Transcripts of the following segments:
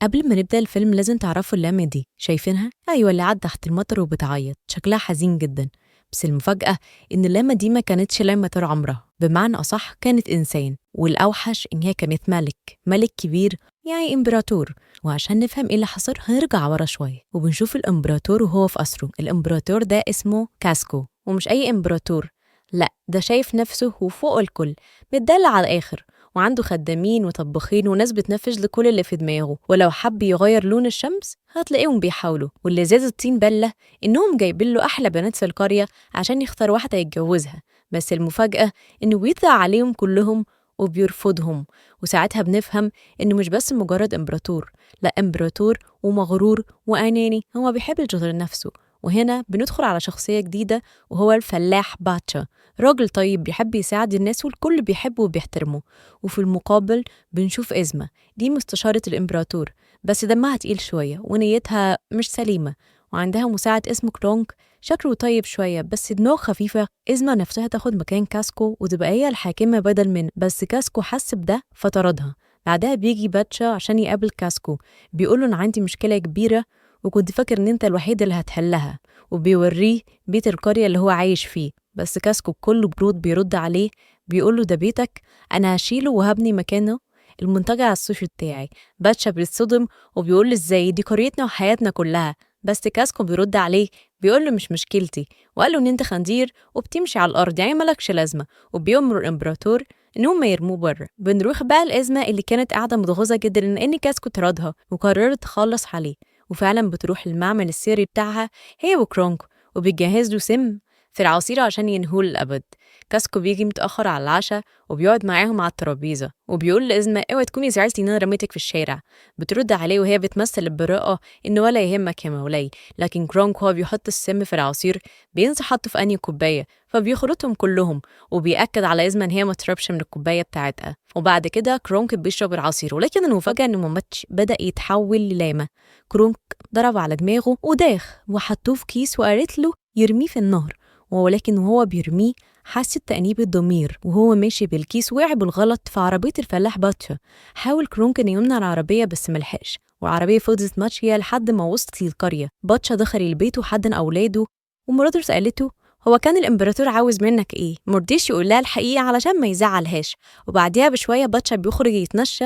قبل ما نبدأ الفيلم لازم تعرفوا اللمة دي شايفينها؟ أيوة اللي قاعدة تحت المطر وبتعيط شكلها حزين جدا. بس المفاجأة إن اللمة دي ما كانتش لمة طول عمرها، بمعنى أصح كانت إنسان، والأوحش إن هي كانت ملك كبير، يعني إمبراطور. وعشان نفهم إيه اللي حصل هنرجع ورا شوية وبنشوف الإمبراطور وهو في قصره. الإمبراطور ده اسمه كاسكو، ومش أي إمبراطور، لأ ده شايف نفسه وفوق الكل، متدلع على الآخر، وعنده خدامين وطباخين وناس بتنفذ لكل اللي في دماغه، ولو حب يغير لون الشمس هتلاقيهم بيحاولوا. واللي زاد الطين بلة إنهم جايبين له أحلى بنات في القرية عشان يختار واحدة يتجوزها. بس المفاجأة إنه بيطلع عليهم كلهم وبيرفضهم. وساعتها بنفهم إنه مش بس مجرد إمبراطور، لا إمبراطور ومغرور وأناني، هو بيحب يشغل نفسه. وهنا بندخل على شخصية جديدة، وهو الفلاح باتشا، راجل طيب بيحب يساعد الناس والكل بيحبه وبيحترمه. وفي المقابل بنشوف إزمة، دي مستشارة الإمبراطور، بس دمها تقيل شوية ونيتها مش سليمة، وعندها مساعد اسمه كرونك شكله طيب شوية بس دماغه خفيفة. إزمة نفسها تاخد مكان كاسكو وتبقى هي الحاكمة بدل من، بس كاسكو حس بده فطردها. بعدها بيجي باتشا عشان يقابل كاسكو، بيقوله أنا عندي مشكلة كبيرة وكنت فاكر إن أنت الوحيد اللي هتحلها، وبيوريه بيت القرية اللي هو عايش فيه. بس كاسكو بكل برود بيرد عليه، بيقوله ده بيتك، أنا هشيله وهبني مكانه المنتجع على السوشي بتاعي. باتشا بيتصدم وبيقول ازاي دي قريتنا وحياتنا كلها، بس كاسكو بيرد عليه بيقول له مش مشكلتي، وقال له ان انت خنزير وبتمشي على الارض يعني مالكش لازمه، وبيأمر الامبراطور ان هم يرموه بره. بنروح بقى الازمه اللي كانت قاعده متغاظه جدا ان كاسكو طردها وقررت تخلص عليه، وفعلا بتروح المعمل السري بتاعها هي وكرونك، وبيجهز له سم في العصير عشان ينهوه للأبد. كاسكو بيجي متأخر على العشاء وبيقعد معاهم على الترابيزة، وبيقول لإزمة اوعي تكوني زعلتي إن أنا رميتك في الشارع. بترد عليه وهي بتمثل البراءة إن ولا يهمك يا مولاي، لكن كرونك هو بيحط السم في العصير بينسى حطه في أنهي كوباية، فبيخرطهم كلهم، وبيأكد على إزمة إن هي ما تشربش من الكوباية بتاعتها. وبعد كده كرونك بيشرب العصير، ولكن المفاجأة إنه مامتش بدأ يتحول للامة. كرونك ضرب على دماغه وداخ وحطوه في كيس وقالت له يرميه في النهر، ولكن وهو بيرميه حس بتأنيب الضمير، وهو ماشي بالكيس وقع بالغلط في عربية الفلاح باتشا. حاول كرونك إنه يمنع العربية بس ملحقش، والعربية فضلت ماشية لحد ما وصلت للقرية. باتشا دخل البيت وحضن أولاده، ومراته سألته هو كان الإمبراطور عاوز منك إيه؟ مرضيش يقول لها الحقيقة علشان ما يزعلهاش. وبعديها بشوية باتشا بيخرج يتنشى،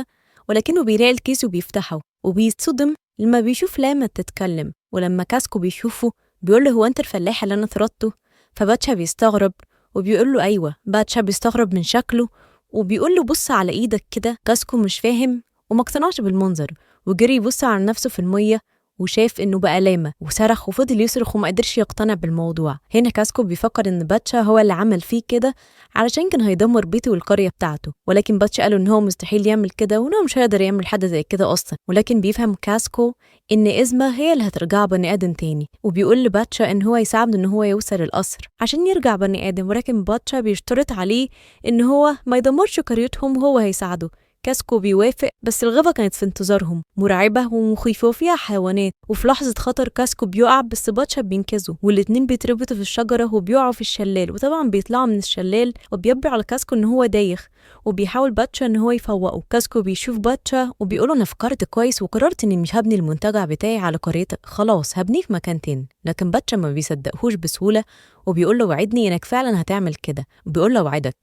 ولكنه بيلاقي الكيس وبيفتحه وبيتصدم لما بيشوف لاما تتكلم. ولما كاسكو بيشوفه بيقول له هو أنت الفلاح اللي أنا طردته؟ فباتشا بيستغرب وبيقول له أيوة. باتشا بيستغرب من شكله وبيقول له بص على إيدك كده. كاسكو مش فاهم وما اقتنعش بالمنظر، وجري يبص على نفسه في المية وشاف إنه بقى لامة، وصرخ وفضل يصرخ وما قدرش يقتنع بالموضوع. هنا كاسكو بيفكر إن باتشا هو اللي عمل فيه كده علشان كان هيدمر بيته والقرية بتاعته، ولكن باتشا قاله إن هو مستحيل يعمل كده وإنه مش هيقدر يعمل حاجة زي كده أصلا. ولكن بيفهم كاسكو إن إزمة هي اللي هترجع بني آدم تاني، وبيقول لباتشا إن هو يساعده إن هو يوصل القصر عشان يرجع بني آدم، ولكن باتشا بيشترط عليه إن هو ما يدمرش قريتهم وهو هيساعده. كاسكو بيوافق، بس الغابة كانت في انتظارهم مرعبة ومخيفة وفيها حيوانات، وفي لحظة خطر كاسكو بيقع بس باتشا بينقذه، والاتنين بيتربطوا في الشجرة وبيقعوا في الشلال، وطبعا بيطلعوا من الشلال وبيبي على كاسكو إن هو دايخ، وبيحاول باتشا إن هو يفوقه. كاسكو بيشوف باتشا وبيقوله أنا فكرت كويس وقررت إني مش هبني المنتجع بتاعي على قريتك، خلاص هبنيه في مكان تاني. لكن باتشا ما بيصدقهوش بسهولة وبيقول له وعدني إنك فعلا هتعمل كده، وبيقول له وعدك.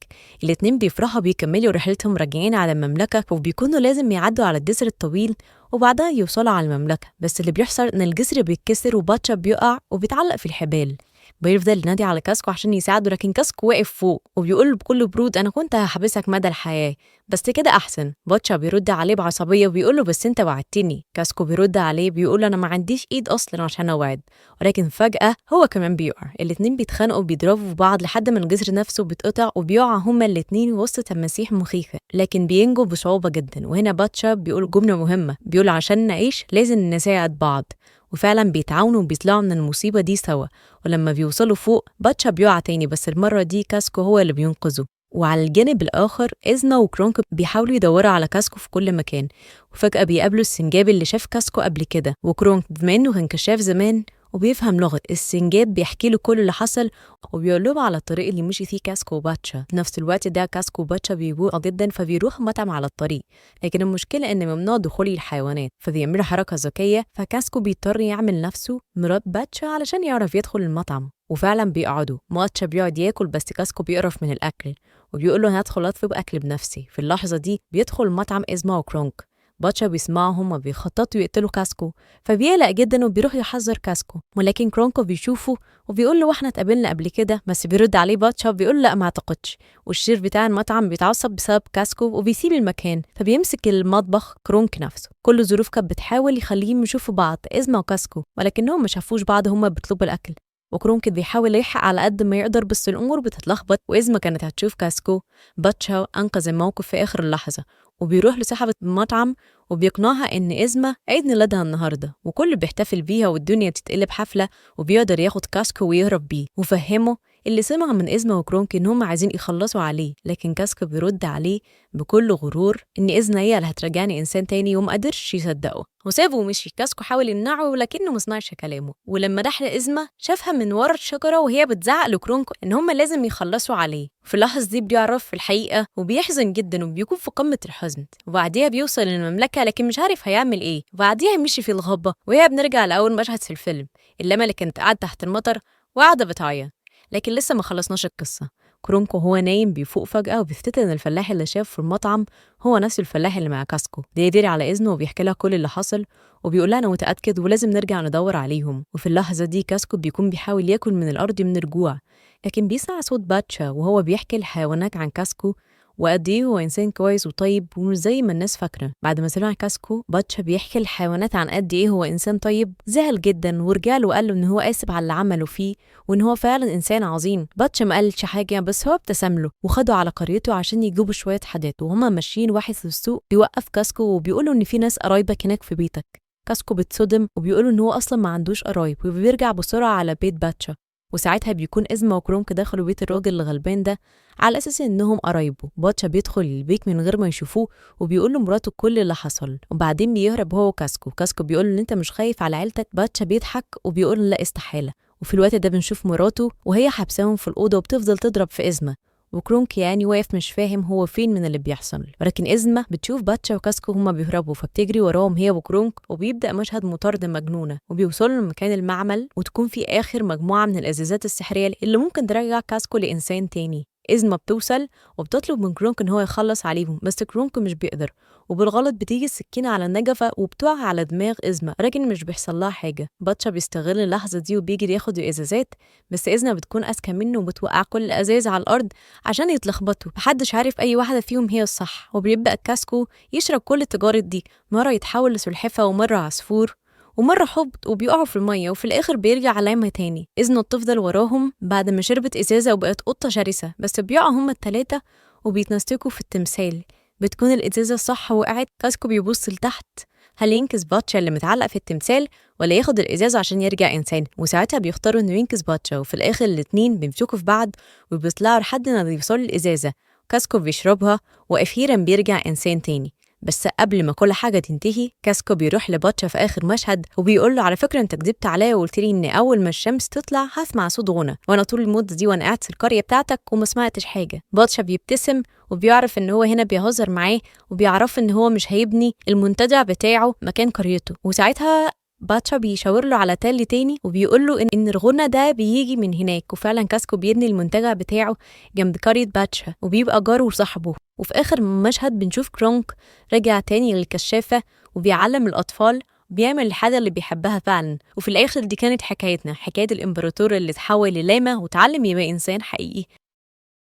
الاتنين بيفرحوا بيكملوا رحلتهم راجعين على المملكة، وبيكونوا لازم يعدوا على الجسر الطويل وبعدها يوصلوا على المملكة. بس اللي بيحصل إن الجسر بيتكسر وباتشا بيقع وبيتعلق في الحبال. بيفضل ينادي على كاسكو عشان يساعده، لكن كاسكو واقف فوق وبيقول له بكل برود أنا كنت هحبسك مدى الحياة بس كده أحسن. باتشا بيرد عليه بعصبية وبيقول له بس أنت وعدتني. كاسكو بيرد عليه بيقول أنا ما عنديش إيد أصلا عشان أوعد، ولكن فجأة هو كمان بيقع. الاتنين بيتخانقوا وبيضربوا في بعض لحد ما الجسر نفسه بيتقطع وبيقع هما الاتنين وسط تماسيح مخيفة، لكن بينجوا بصعوبة جدا. وهنا باتشا بيقول جملة مهمة، بيقول عشان نعيش لازم نساعد بعض، وفعلا بيتعاونوا وبيطلعوا من المصيبة دي سوا. ولما بيوصلوا فوق باتشا بيقع تاني، بس المرة دي كاسكو هو اللي بينقذه. وعلى الجانب الآخر إزنا وكرونك بيحاولوا يدوروا على كاسكو في كل مكان، وفجأة بيقابلوا السنجاب اللي شاف كاسكو قبل كده. وكرونك بما إنه كان كشاف زمان وبيفهم لغة السنجاب، بيحكي له كل اللي حصل وبيقول له على الطريق اللي مشي فيه كاسكو وباتشا. في نفس الوقت ده كاسكو وباتشا بيجوعوا جدا، فبيروحوا مطعم على الطريق، لكن المشكلة إن ممنوع دخول الحيوانات، فبيعملوا حركة ذكية، فكاسكو بيضطر يعمل نفسه مرات باتشا علشان يعرف يدخل المطعم. وفعلا بيقعدوا، باتشا بيقعد ياكل بس كاسكو بيقرف من الأكل وبيقول له أنا هدخل أطلب أكل بنفسي. في اللحظة دي بيدخل المطعم إزما وكرونك. باتشا بيسمعهم وبيخططوا يقتلوا كاسكو، فبيقلق جدا وبيروح يحذر كاسكو، ولكن كرونكو بيشوفه وبيقول له واحنا اتقابلنا قبل كده، بس بيرد عليه باتشا بيقول لا ما اعتقدش. والشيف بتاع المطعم بيتعصب بسبب كاسكو وبيسيب المكان، فبيمسك المطبخ كرونك نفسه. كل ظروف كانت بتحاول يخليهم يشوفوا بعض إزما وكاسكو، ولكنهم ما شافوش بعض، هما بيطلبوا الاكل. وكرونك بيحاول يلحق على قد ما يقدر، بس الامور بتتلخبط وإزما كانت هتشوف كاسكو. باتشا انقذ الموقف في اخر اللحظه وبيروح لصاحبة المطعم وبيقنعها إن إزما عيد ميلادها النهاردة وكل بيحتفل بيها والدنيا تتقلب حفلة، وبيقدر ياخد كاسكو ويهرب بيه. وفهمه اللي سمع من إزما وكرونك إن هم عايزين يخلصوا عليه، لكن كاسكو بيرد عليه بكل غرور إن إزما هي اللي هترجعني إنسان تاني، ومقدرش يصدقه وسابه ومشي. كاسكو حاول يمنعه ولكنه مسمعش كلامه، ولما راح لإزما شافها من ورا الشجرة وهي بتزعق لكرونكو إن هم لازم يخلصوا عليه. في اللحظة دي بيعرف الحقيقة وبيحزن جدا وبيكون في قمة الحزن، وبعديها بيوصل للمملكة لكن مش عارف هيعمل ايه. وبعديها مشي في الغابة، وهي بنرجع لأول مشهد في الفيلم، اللمة اللي كانت قاعدة تحت المطر وقاعدة بتعيط. لكن لسه ما خلصناش القصة. كرونكو هو نايم بيفوق فجأة وبيفتكر إن الفلاح اللي شافه في المطعم هو نفس الفلاح اللي مع كاسكو. بيدير على إذنه وبيحكي لها كل اللي حصل وبيقول لها أنا متأكد ولازم نرجع ندور عليهم. وفي اللحظة دي كاسكو بيكون بيحاول ياكل من الأرض من الجوع، لكن بيسمع صوت باتشا وهو بيحكي الحيوانات عن كاسكو وقد ايه هو انسان كويس وطيب ومش زي ما الناس فاكره. بعد ما سمع كاسكو باتشا بيحكي الحيوانات عن قد ايه هو انسان طيب، زعل جدا ورجع له وقال له ان هو اسف على اللي عمله فيه وان هو فعلا انسان عظيم. باتشا ما قالش حاجه، بس هو ابتسم له وخده على قريته عشان يجيبوا شويه حاجات. وهما ماشيين واحد في السوق بيوقف كاسكو وبيقولوا ان في ناس قرايبك هناك في بيتك. كاسكو بتصدم وبيقولوا ان هو اصلا ما عندوش قرايب، وبيرجع بسرعه على بيت باتشا. وساعتها بيكون إزما وكرونك دخلوا بيت الراجل الغلبان ده على أساس إنهم قرايبه. باتشا بيدخل البيت من غير ما يشوفوه وبيقول لمراته كل اللي حصل، وبعدين بيهرب هو وكاسكو. كاسكو بيقول إن أنت مش خايف على عيلتك؟ باتشا بيضحك وبيقول لا استحالة. وفي الوقت ده بنشوف مراته وهي حبساهم في الأوضة وبتفضل تضرب في إزما، وكرونك يعني واقف مش فاهم هو فين من اللي بيحصل. ولكن إزما بتشوف باتشا وكاسكو هما بيهربوا، فبتجري وراهم هي وكرونك، وبيبدأ مشهد مطاردة مجنونة وبيوصلوا لمكان المعمل، وتكون في آخر مجموعة من الإزازات السحرية اللي ممكن ترجع كاسكو لإنسان تاني. إزما بتوصل وبتطلب من كرونك إن هو يخلص عليهم، بس كرونك مش بيقدر، وبالغلط بتيجي السكينة على النجفة وبتقع على دماغ إزما، لكن مش بيحصل لها حاجة. باتشا بيستغل اللحظة دي وبيجي ياخد الإزازات، بس إزما بتكون أذكى منه وبتوقع كل الأزاز على الأرض عشان يتلخبطوا، محدش عارف أي واحدة فيهم هي الصح. وبيبدأ كاسكو يشرب كل التجارب دي، مرة يتحول لسلحفة ومرة عصفور ومرة حب، وبيقعوا في المية وفي الآخر بيرجع علامة تاني. إذنه بتفضل وراهم بعد ما شربت إزازة وبقت قطة شرسة، بس بيقعوا هما التلاتة وبيتنستكوا في التمثال. بتكون الإزازة صح وقعت. كاسكو بيبص لتحت، هل ينقذ باتشا اللي متعلق في التمثال ولا ياخد الإزازة عشان يرجع إنسان؟ وساعتها بيختاروا إنه ينقذ باتشا، وفي الآخر الاتنين بيمسكوا في بعض وبيطلعوا لحد ما بيوصلوا الإزازة. كاسكو بيشربها وأخيرا بيرجع إنسان تاني. بس قبل ما كل حاجة تنتهي كاسكو بيروح لباتشا في آخر مشهد وبيقول له على فكرة انت كدبت عليا وقلت لي ان اول ما الشمس تطلع هسمع صوت غنى، وانا طول المدة دي وانا قاعد في القرية بتاعتك وما سمعتش حاجة. باتشا بيبتسم وبيعرف ان هو هنا بيهزر معاه، وبيعرف ان هو مش هيبني المنتجع بتاعه مكان قريته. وساعتها باتشا بيشاور له على تل تاني وبيقول له إن الغنى ده بيجي من هناك، وفعلا كاسكو بيبني المنتجع بتاعه جنب قرية باتشا وبيبقى جاره وصاحبه. وفي آخر مشهد بنشوف كرونك رجع تاني للكشافة وبيعلم الأطفال، بيعمل الحاجة اللي بيحبها فعلا. وفي الآخر دي كانت حكايتنا، حكاية الإمبراطور اللي اتحول للاما وتعلم يبقى إنسان حقيقي.